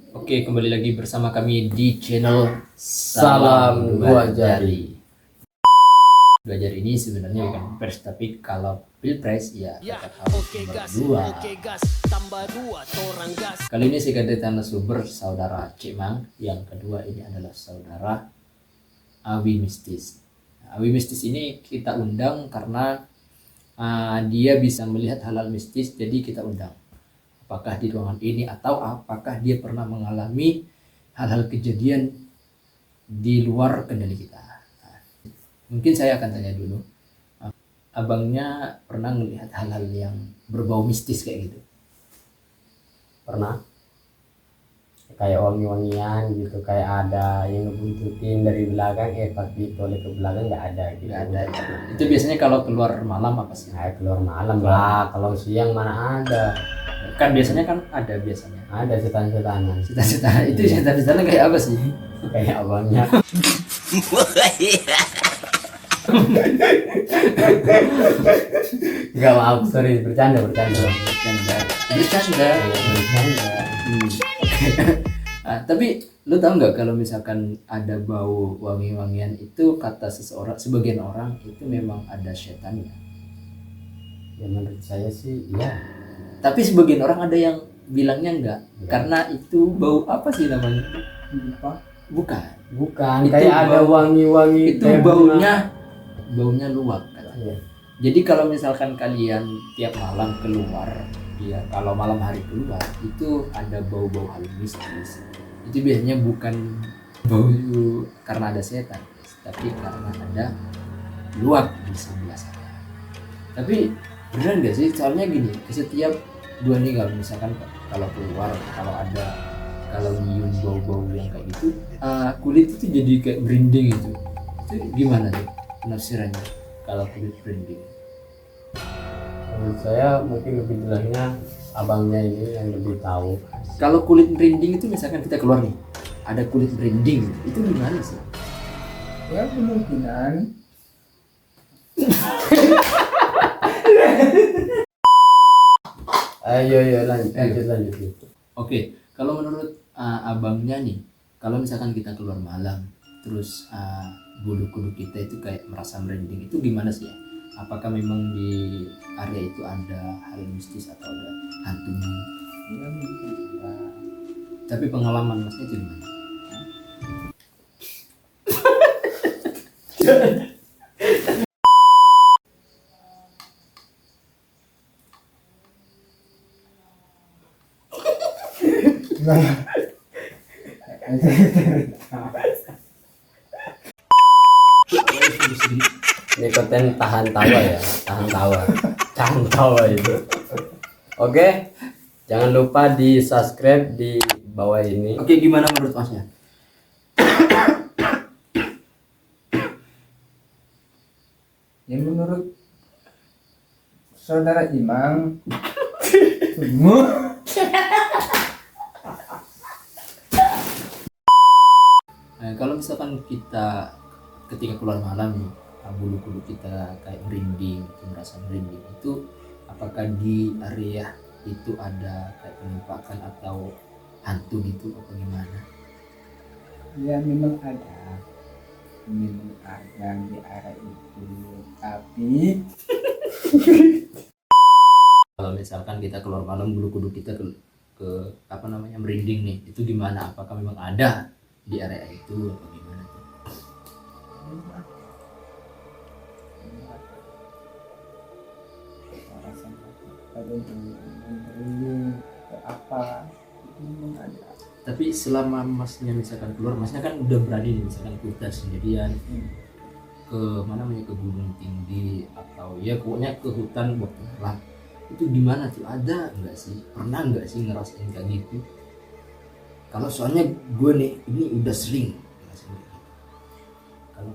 Oke, kembali lagi bersama kami di channel Salam Dua Jari. Dua Jari ini sebenarnya bukan pilpres, tapi kalau pilpres ya tetap harus nomor dua. Kali ini saya kedatangan narasumber saudara Cemang, yang kedua ini adalah saudara Awi Mistis. Awi Mistis ini kita undang karena dia bisa melihat hal-hal mistis, jadi kita undang. Apakah di ruangan ini atau apakah dia pernah mengalami hal-hal kejadian di luar kendali kita. Nah, mungkin saya akan tanya dulu, abangnya pernah melihat hal-hal yang berbau mistis kayak gitu? Pernah kayak wangi-wangian gitu, kayak ada yang ngebuntutin dari belakang, pas ditoleh ke belakang nggak ada gitu. Nggak ada. Itu biasanya kalau keluar malam apa sih? Nah, keluar malam lah, kalau siang mana ada. Kan biasanya kan ada biasanya. Ada setan-setanan. Setan-setan itu setan-setan kayak apa sih? Kayak abangnya. Gak, maaf, sorry, bercanda. Bercanda. Tapi lu tahu nggak kalau misalkan ada bau wangi-wangian itu kata sebagian orang itu memang ada setannya. Ya menurut saya sih ya. Tapi sebagian orang ada yang bilangnya enggak ya. Karena itu bau apa sih namanya? Bukan. Itu kayak ada wangi-wangi. Itu baunya luwak katanya. Jadi kalau misalkan kalian tiap malam keluar, ya kalau malam hari keluar itu ada bau-bau hal mistis. Itu biasanya bukan bau karena ada setan, tapi karena ada luwak di sebelah sana. Tapi beneran nggak sih? Soalnya gini, setiap dua nih kalau misalkan kalau keluar, kalau nyium bau-bau yang kayak gitu, kulit itu jadi kayak merinding itu gimana tuh penafsirannya kalau kulit merinding? Menurut saya mungkin lebih jelasnya abangnya ini yang lebih tahu. Kalau kulit merinding itu misalkan kita keluar nih, ada kulit merinding, itu gimana sih? Ya kemungkinan. Ayo lanjut. Oke, kalau menurut abangnya nih, kalau misalkan kita keluar malam, terus bulu kuduk kita itu kayak merasa merinding, itu gimana sih ya? Apakah memang di area itu ada hal mistis atau ada hantunya? Ya mungkin. Tapi pengalaman masnya itu gimana? Ini konten tahan tawa itu. Oke, jangan lupa di subscribe di bawah ini. Oke, gimana menurut masnya? Ya menurut saudara Imang semua Kalau misalkan kita ketika keluar malam nih, bulu kuduk kita kayak merinding, merasa merinding, itu apakah di area itu ada kayak penampakan atau hantu gitu apa gimana? ya memang ada di area itu, tapi Kalau misalkan kita keluar malam bulu kuduk kita ke apa namanya merinding nih, itu gimana? Apakah memang ada di area itu apa gimana tuh? ada yang apa itu memang ada. Tapi selama masnya misalkan keluar, masnya kan udah berani nih, misalkan kita sendirian ke mana namanya, ke gunung tinggi atau ya pokoknya ke hutan buat lah, itu gimana tuh, ada nggak sih, pernah nggak sih ngerasain kayak gitu? Kalau soalnya gue nih ini udah sering ngerasain kayak gitu. Kalau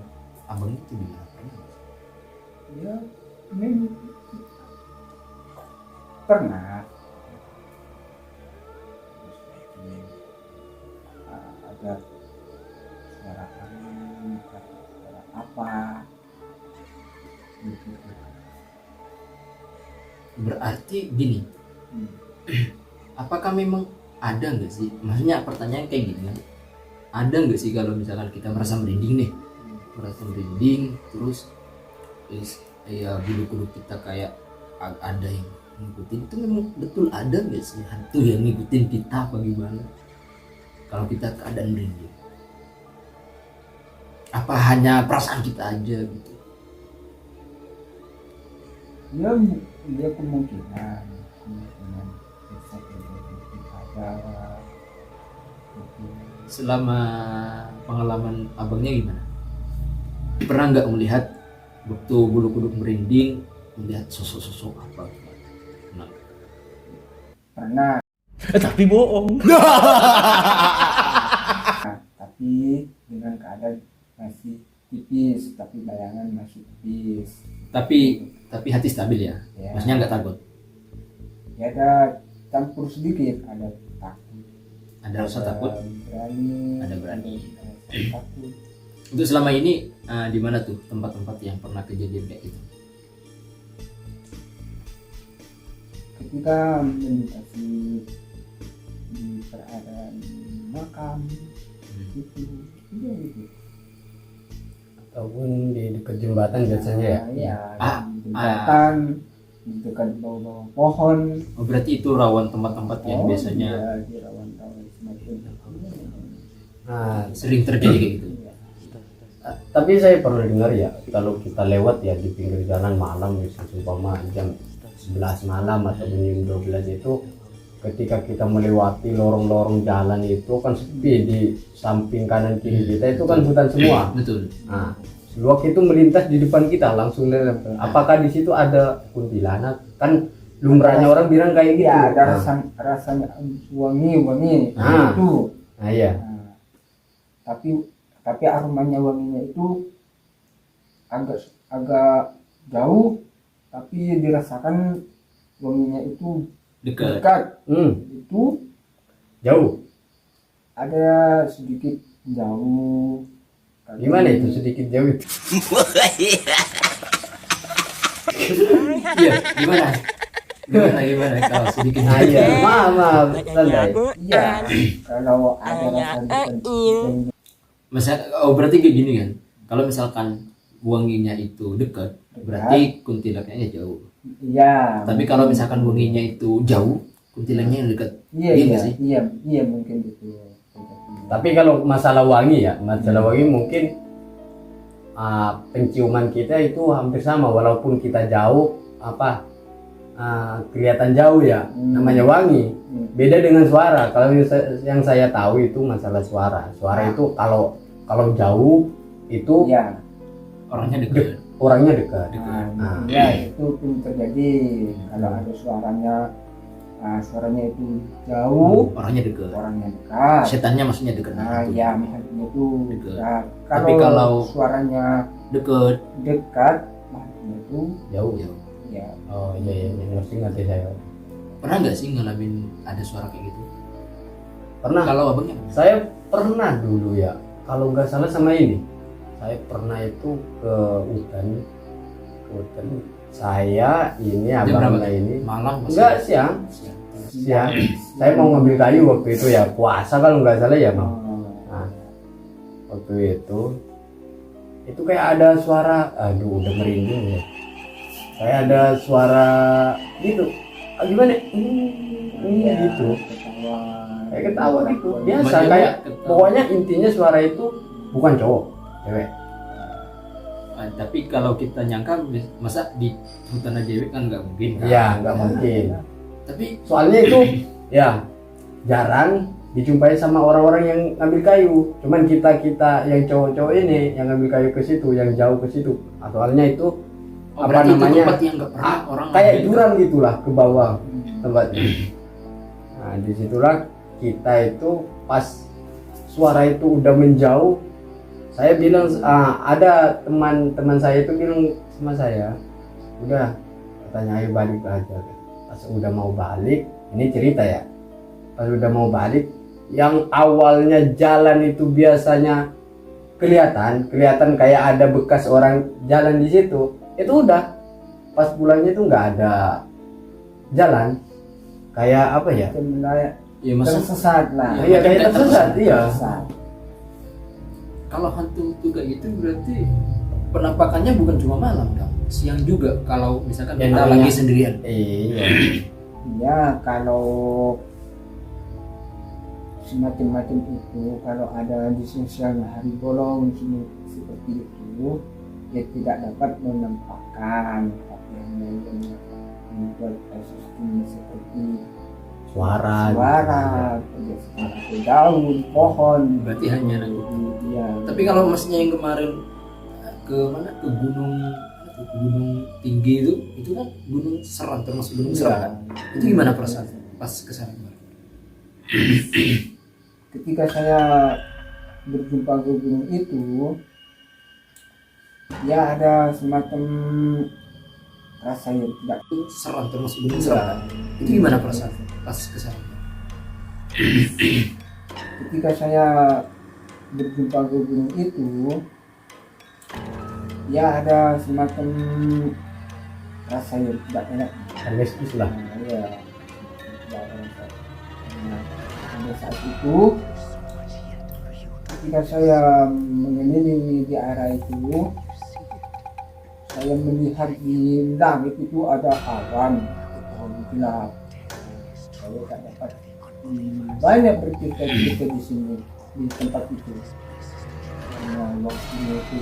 abang itu gimana, pernah nggak sih? Ya memang pernah. Ada suara angin, suara apa gitu. Berarti gini, apakah memang ada nggak sih, maksudnya pertanyaan kayak gini kan, ada nggak sih kalau misalkan kita merasa merinding nih, terus ya bulu-bulu kita kayak ada yang ngikutin, itu memang betul ada nggak sih hantu yang ngikutin kita apa gimana kalau kita keadaan merinding? Apa hanya perasaan kita aja gitu? Ya, dia kemungkinan bisa terjadi ada gitu. Selama pengalaman abangnya gimana? Pernah nggak melihat waktu bulu kuduk merinding, melihat sosok-sosok apa? Nah, Pernah, Tapi bohong. tapi dengan keadaan masih tipis, tapi bayangan masih tipis. tapi hati stabil ya, Ya, maksudnya nggak takut, ya ada campur sedikit, ada takut, ada rasa takut. berani, Ada berani. ada takut. Untuk selama ini di mana tuh tempat-tempat yang pernah kejadian kayak gitu? Ketika meditasi di peradaban makam gitu, iya gitu. Ataupun di dekat jembatan biasanya ya. Ya, Ah, di jembatan, di dekat bawah-bawah pohon. Oh, berarti itu rawan tempat-tempat yang Oh, biasanya iya, di rawan-rawan semacam itu. Nah, sering terjadi kayak gitu. Iya. tapi saya pernah dengar ya, kalau kita lewat ya di pinggir jalan malam, misalnya umpama jam 11 malam atau jam 12 itu, ketika kita melewati lorong-lorong jalan itu kan sepi, di samping kanan kiri kita itu kan hutan semua. Betul. Nah, seluak itu melintas di depan kita langsung lewat. Apakah di situ ada kuntilanak? Kan lumrahnya orang bilang kayak gitu. Iya, ada Nah, rasanya wangi Ah. itu. nah iya. Nah, tapi aromanya wanginya itu agak jauh, tapi dirasakan wanginya itu Dekat. dekat. Itu Jauh. ada sedikit jauh. Gimana itu sedikit jauh itu? Iya, gimana kalau sedikit? Nah, iya. Maaf, santai. Iya, kalau ada rasa dekat. Masa, oh berarti kayak gini kan, kalau misalkan wanginya itu dekat, berarti kuntilanaknya jauh. Iya. Tapi kalau misalkan wanginya itu jauh, kuntilanaknya yang dekat. Iya, Iya iya, nggak sih? iya mungkin itu. Tapi kalau masalah wangi ya, mungkin penciuman kita itu hampir sama, walaupun kita jauh kelihatan jauh ya, namanya wangi. Beda dengan suara. Kalau yang saya tahu itu masalah suara. Suara itu kalau jauh itu Iya. Orangnya dekat. orangnya dekat. Nah, ya itu pun terjadi kalau ada suaranya itu jauh, Orangnya dekat. orangnya dekat. Setannya maksudnya dekat. Nah, ya makhluknya itu Dekat. dekat. Tapi kalau suaranya dekat, dekat, makhluknya itu Jauh. jauh. ya. Oh iya, ngerti saya. Pernah nggak sih ngalamin ada suara kayak gitu? Pernah. Kalau abangnya? Saya pernah dulu ya, kalau nggak salah sama ini, saya pernah itu ke hutan. Saya ini Jam berapa? abangnya ini Malam masih? enggak siang. Saya mau ngambil kayu waktu itu ya, puasa kalau nggak salah ya bang. Nah, waktu itu kayak ada suara, aduh udah merinding ya, kayak ada suara gitu, gimana gitu, Ketawa. kayak ketawa gitu biasa, Banyak kayak ketawa. pokoknya intinya suara itu bukan cowok, cewek. Tapi kalau kita nyangka, masa di hutan aja kan nggak mungkin kan? Ya nggak mungkin, Tapi soalnya itu ya jarang dijumpai sama orang-orang yang ngambil kayu. Cuman kita yang cowok-cowok ini yang ngambil kayu ke situ, yang jauh ke situ. Soalnya itu apa berarti itu namanya, tempat yang nggak pernah orang kayak ngambil. jurang gitulah ke bawah tempatnya. Nah disitulah kita itu pas suara itu udah menjauh, saya bilang ada teman saya itu bilang sama saya, udah katanya ayo balik aja. Pas udah mau balik, ini cerita ya, pas udah mau balik, yang awalnya jalan itu biasanya kelihatan kayak ada bekas orang jalan di situ, itu udah pas pulangnya itu nggak ada jalan, kayak apa ya, Ya masa tersesat lah. Iya, kayak tersesat, iya. Tersesat. kalau hantu kayak gitu berarti penampakannya bukan cuma malam kan, siang juga kalau misalkan Ya, kita namanya- lagi sendirian. Iya. Ya kalau semacam-macam itu, kalau ada di siang hari bolong seperti itu, ya tidak dapat menampakkan apa yang membuat sistem seperti Suara. suara, daun, pohon. Berarti hanya nanti. Iya. Tapi kalau masnya yang kemarin ke mana, ke gunung tinggi itu kan gunung Seram, termasuk gunung Seram kan? Itu gimana perasaan pas ke sana? Ketika saya berjumpa ke gunung itu, ya ada semacam rasa yang tidak Seram, termasuk gunung Seram kan? Itu gimana perasaan pas ke sana? ketika saya berjumpa ke gunung itu, ya ada semacam rasa yang tidak enak. Mistis lah. Nah, ya, tidak enak. Nah, pada saat itu, ketika saya mengelilingi di area itu, saya melihat di langit itu ada awan gelap. Saya tak dapat banyak bercerita di sini, di tempat itu. Karena waktunya itu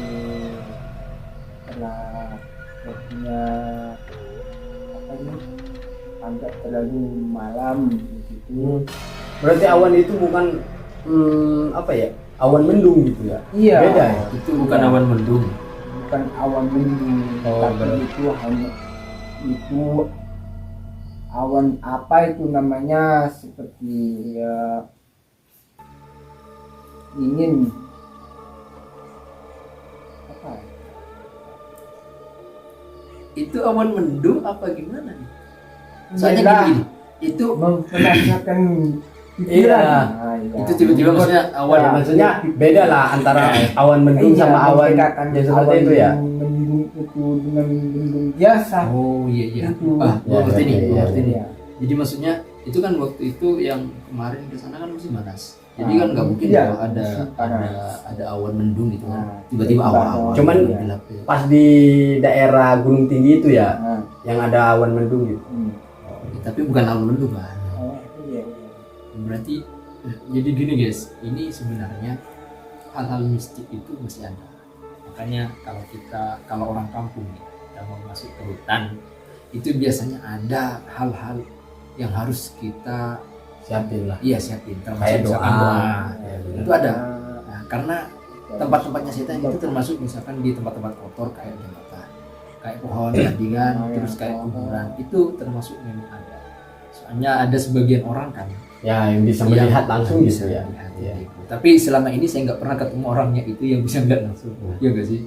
telah waktunya apa ini, agak terlalu malam begitu. Berarti awan itu bukan apa ya? Awan mendung gitu ya? Iya. Beda ya? Itu bukan awan mendung. Bukan awan mendung, Oh, tapi berarti. itu hanya itu awan apa itu namanya, seperti ya ingin apa? Itu awan mendung apa gimana nih? Soalnya Iyalah, gini, itu memperlihatkan pikiran. Iya. Nah, iya. itu tiba-tiba maksudnya awan Ya, maksudnya beda lah antara awan mendung Iya, sama awan membedakan yang seperti awan itu ya. mendung itu dengan mendung biasa. Oh iya iya. Itu. Gua ngerti nih, Iya, gua ngerti nih. Iya. Jadi maksudnya itu kan waktu itu yang kemarin ke sana kan musim panas. Jadi Ah, kan nggak mungkin iya, kalau ada musim panas. ada awan mendung gitu kan. Nah, Tiba-tiba tiba-tiba awan. Cuman gelap ya. Pas di daerah Gunung Tinggi itu ya, Nah, yang ada awan mendung gitu. Tapi bukan awan mendung kan. oh, iya. Berarti jadi gini guys, ini sebenarnya hal-hal mistik itu masih ada. Makanya kalau orang kampung nih, kita mau masuk ke hutan, itu biasanya ada hal-hal yang harus kita Siapin lah. siapin, termasuk Kayak misalkan doa. Ya, Itu ada. Nah, karena tempat-tempatnya setan itu termasuk misalkan di tempat-tempat kotor kayak jembatan, kayak pohon tandingan, Oh, terus ya. kayak kuburan, itu termasuk memang ada. Soalnya ada sebagian orang kan Ya, yang bisa yang melihat langsung bisa gitu ya. melihat Iya. gitu. Tapi selama ini saya nggak pernah ketemu orangnya itu yang bisa melihat langsung. Iya nggak sih?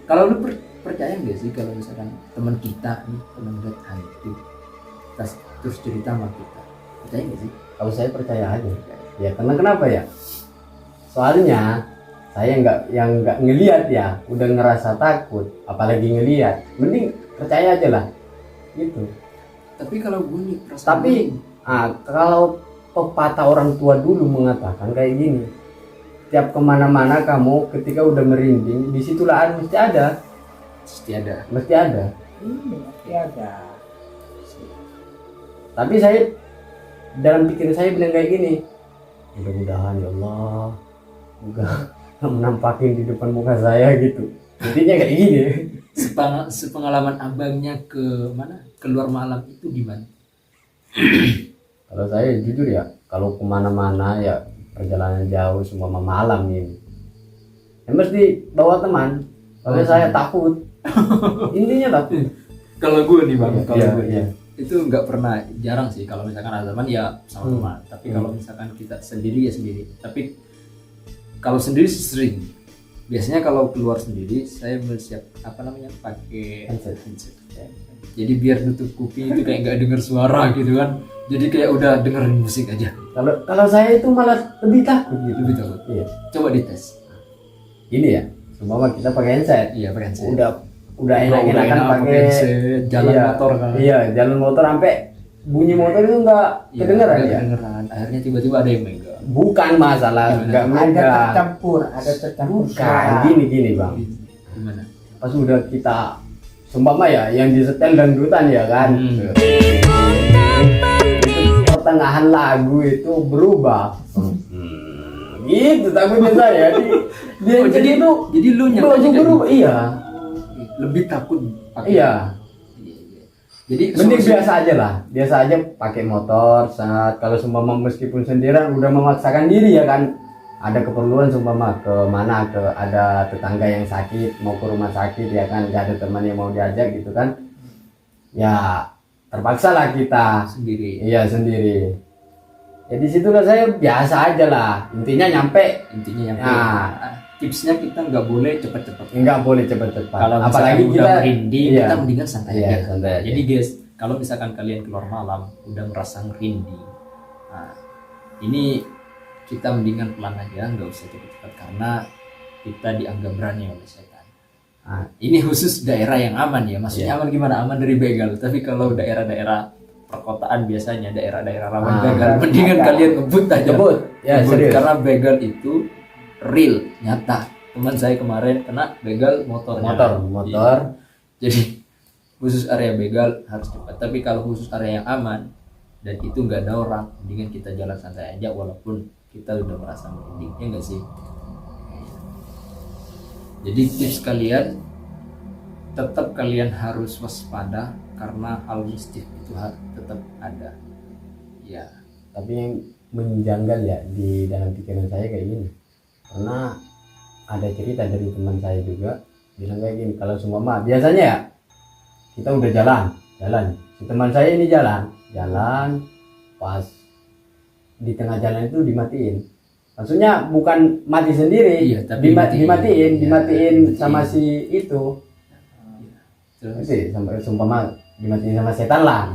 Kalau lu percaya nggak sih kalau misalkan teman kita nih pernah melihat hantu, terus cerita sama kita, percaya nggak sih? Kalau saya percaya aja. Ya, karena kenapa ya? Soalnya saya nggak ngelihat ya, udah ngerasa takut, apalagi ngelihat. Mending percaya aja lah. Gitu. Tapi kalau gue nih perasaan Tapi kalau pepatah orang tua dulu mengatakan kayak gini, tiap kemana-mana kamu ketika udah merinding, disitulah mesti ada, pasti ada. mesti ada. Pasti ada. Tapi saya dalam pikiran saya bilang kayak gini, mudah-mudahan ya Allah enggak menampakin di depan muka saya gitu. Intinya kayak gini. Sepengalaman abangnya ke mana? Keluar malam itu gimana? Kalau saya jujur ya, kalau kemana-mana ya perjalanan jauh semua malam ini, ya mesti bawa teman. Soalnya saya takut. Intinya takut. Kalau gue nih bang, kalau Iya, gue iya. itu nggak pernah, jarang sih kalau misalkan ada teman ya sama teman. Tapi kalau misalkan kita sendiri ya sendiri. Tapi kalau sendiri sih sering. Biasanya kalau keluar sendiri saya bersiap pakai Headset. Ya. Jadi biar nutup kuping itu kayak nggak dengar suara gitu kan. Jadi kayak udah dengerin musik aja. Kalau saya itu malah lebih takut gitu. Lebih takut. Iya. Coba dites. Gini ya, semua kita pakai headset. Iya pakai headset. Udah enak-enakan enak pakai headset, jalan iya, motor kan. Iya, jalan motor sampai bunyi motor itu nggak Ya, kedengeran nggak ya. kedengeran. Akhirnya tiba-tiba ada yang megang. Bukan masalah nggak Ada megang. tercampur Bukan suara. gini bang. Gimana? Pas udah kita seumpama ya yang disetel dangdutan ya kan. Pertengahan lagu itu berubah. Gitu takutnya saya dia Oh, jadi itu jadi lu lagu nyangkanya kayak berubah. gitu? Iya. Lebih takut pakai. Iya. Iya, iya. Jadi Mending solusi- biasa aja lah, biasa aja pakai motor saat kalau seumpama meskipun sendirian udah memaksakan diri ya kan, ada keperluan seumpama ke mana ke ada tetangga yang sakit mau ke rumah sakit ya kan, nggak ada teman yang mau diajak gitu kan, ya terpaksa lah kita sendiri. iya sendiri. Ya di situ lah saya biasa aja lah, intinya nyampe Intinya yang Nah. tipsnya kita nggak boleh cepet-cepet. nggak boleh cepet-cepet. Kalau Apalagi misalkan kita udah merinding, iya. kita mendingan santai Iya, aja. santai aja. Jadi guys, kalau misalkan kalian keluar malam udah ngerasa merinding, nah, ini kita mendingan pelan aja, nggak usah cepet-cepet karena kita dianggap berani oleh setan. Nah, ini khusus daerah yang aman ya, maksudnya Iya. aman gimana? Aman dari begal. Tapi kalau daerah-daerah perkotaan biasanya daerah-daerah rawan Ah. begal, mendingan kalian ngebut aja. Ngebut, ya Ngebut, serius. karena begal itu real, nyata. Teman saya kemarin kena begal motornya. motor. Iya. Jadi khusus area begal harus cepat. Tapi kalau khusus area yang aman dan itu nggak ada orang, mendingan kita jalan santai aja walaupun kita udah merasa merinding, ya nggak sih? Jadi tips kalian tetap kalian harus waspada karena hal mistis itu tetap ada. Ya, Tapi yang menjanggal ya di dalam pikiran saya kayak gini, karena ada cerita dari teman saya juga bilang kayak gini, kalau seumpama biasanya ya kita udah jalan si teman saya ini jalan pas di tengah jalan itu dimatiin, maksudnya bukan mati sendiri, Iya, tapi dimatiin dimatiin. sama si itu terus sih, sampai seumpama dimatiin sama setan lah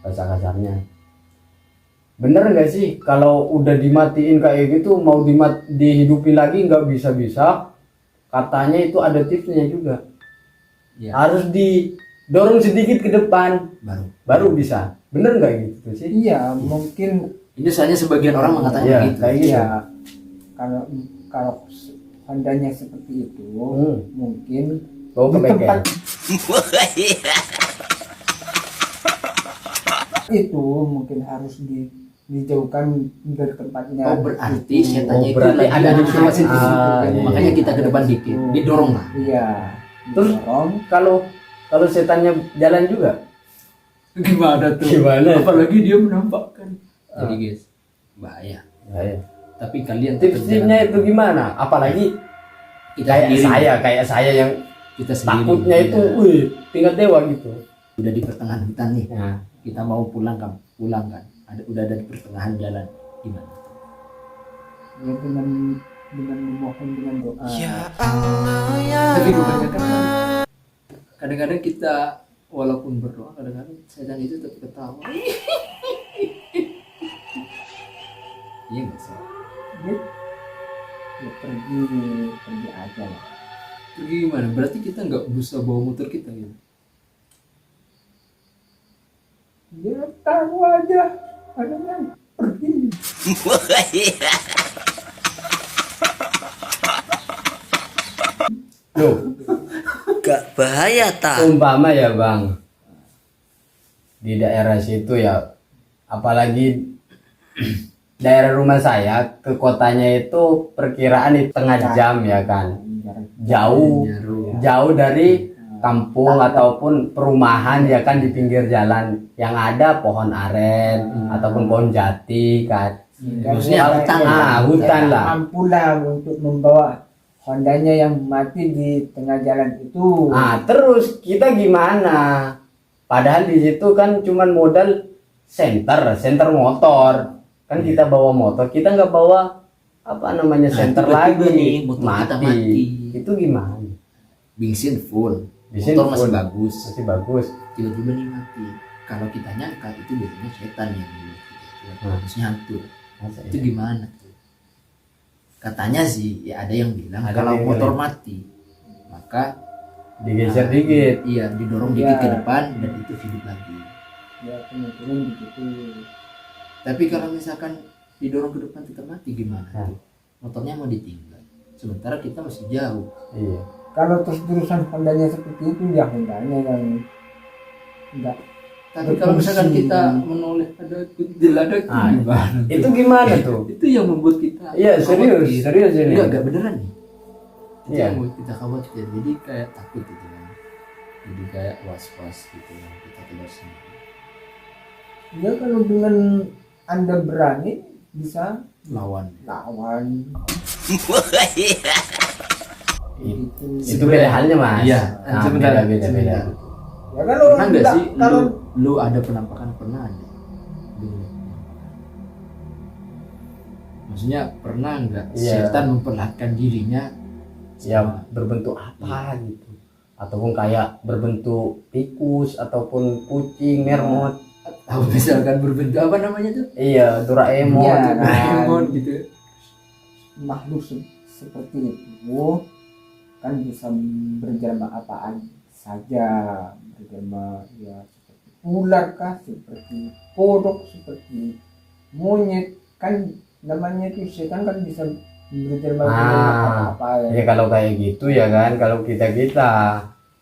bahasa kasarnya. Bener nggak sih kalau udah dimatiin kayak gitu mau dihidupin lagi nggak bisa, katanya itu ada tipsnya juga, ya, harus didorong sedikit ke depan baru bisa. Bener nggak gitu sih? Iya, mungkin ini soalnya sebagian orang mengatakan Iya, begitu. kayak gitu. iya. Kalau Hondanya seperti itu, mungkin Bawa ke di bengkel. tempat itu mungkin harus dijauhkan dari tempatnya. Oh, berarti itu. setannya itu berarti lagi ada di sama situ. iya. Makanya kita ke depan dikit, didorong lah. Iya. Terus? Didorong. Kalau setannya jalan juga Gimana tuh? Gimana? Apalagi dia menampakkan. Jadi guys, bahaya. ya. Tapi kalian tetap Tips-tipsnya jalan. itu gimana? Apalagi kita sendiri. kayak saya yang Kita sendiri. takutnya itu tingkat dewa gitu. Udah di pertengahan hutan nih. Nah, Kita mau pulang kan? Udah ada di pertengahan jalan. Gimana? Ya, dengan memohon dengan doa. Tapi kebanyakan kan kadang-kadang kita walaupun berdoa, kadang-kadang setan itu tetap ketawa. Iya nggak sih? Ya, pergi aja lah. Pergi gimana? Berarti kita nggak bisa bawa motor kita gitu. Ya tahu aja, adanya pergi. loh, Gak bahaya tak? umpama ya bang, di daerah situ ya, apalagi daerah rumah saya ke kotanya itu perkiraan itu tengah jam ya kan, jauh dari kampung ataupun perumahan ya kan, di pinggir jalan yang ada pohon aren ataupun pohon jati kan. Maksudnya hutan lah. Mampulah untuk membawa Hondanya yang mati di tengah jalan itu. Nah, terus kita gimana? Padahal di situ kan cuman modal senter motor. Kan kita bawa motor, kita nggak bawa apa namanya senter tiba-tiba lagi. nih, motor kita mati. Itu gimana? Bensin full. Bensin Motor masih full. bagus. Masih bagus. Tiba-tiba nih mati. Kalau kita nyangka itu biasanya setan yang harusnya hantu. Masa Itu ya? gimana tuh? Katanya sih ya ada yang bilang Ada kalau yang motor bilang. mati maka Digeser dikit. iya didorong Iya. dikit ke depan dan itu hidup lagi. Ya kemungkinan begitu. Tapi kalau misalkan didorong ke depan tetap mati gimana? Nah. Motornya mau ditinggal. Sementara kita masih jauh. Iya. Kalau terus-terusan Hondanya seperti itu, ya Hondanya yang enggak. Tapi kalau misalkan kita menoleh ada kudil ada Ah, gimana? Itu gimana tuh? Itu yang membuat kita Iya, serius, khawatir. serius ini. Enggak beneran nih. Itu Iya. yang membuat kita khawatir. Jadi kayak takut gitu kan. Jadi kayak was-was gitu yang kita tidak sendiri. Ya kalau dengan Anda berani bisa Lawan. lawan. Itu beda halnya, Mas. Iya. Nah, Sebentar, beda. sebentar. Ya kalau Pernah nggak sih kalau lu ada penampakan pernah ada? Maksudnya pernah nggak Iya. setan memperlihatkan dirinya Ya berbentuk apa gitu. Ataupun kayak berbentuk tikus ataupun kucing, mermot. atau misalkan berbentuk apa namanya tuh? Iya, Doraemon. Iya, nah. Doraemon gitu. makhluk seperti itu kan bisa berjelma apaan saja, berjelma ya seperti ular kah, seperti kodok, seperti monyet, kan namanya itu setan kan bisa berjelma apa Ya kalau kayak gitu ya kan, kalau kita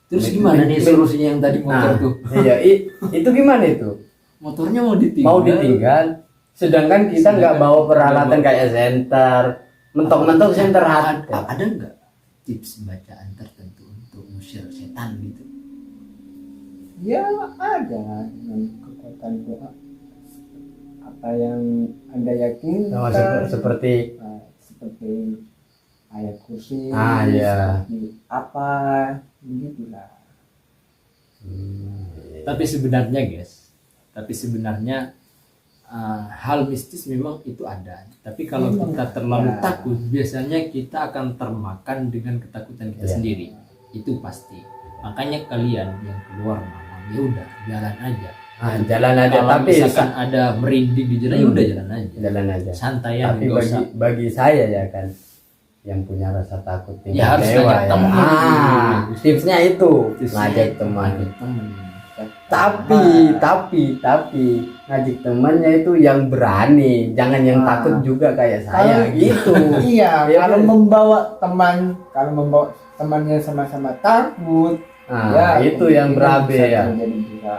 Terus gimana nih solusinya yang tadi motor Nah, tuh? iya, itu gimana itu? Motornya mau ditinggal. Mau ditinggal, sedangkan kita nggak bawa peralatan kayak senter, mentok-mentok senter ada. Ada nggak tips bacaan tertentu untuk mengusir setan gitu? ya ada dengan kekuatan doa apa yang Anda yakin Sama seperti seperti ayat kursi, iya. seperti apa begitulah. Tapi sebenarnya hal mistis memang itu ada. Tapi kalau Memang kita terlalu ada. takut, biasanya kita akan termakan dengan ketakutan kita Iya. sendiri. Itu pasti. Makanya kalian yang keluar malam, ya udah jalan aja. Jalan aja, Kalau tapi misalkan ada merinding di jalan, ya udah jalan aja. jalan aja. Santai ya, Tapi nggak usah. bagi saya ya kan, yang punya rasa takut tinggal Ya, harus dewa ngajak ya. temen. Tipsnya itu Tipsnya ngajak itu, teman. ngajak temen. Tapi ngajak temannya itu yang berani, jangan yang Ah. takut juga kayak saya Kalau- gitu. Iya, Iya, kalau kan? membawa temannya sama-sama takut, Nah, itu yang berabe bisa ya. terjadi juga.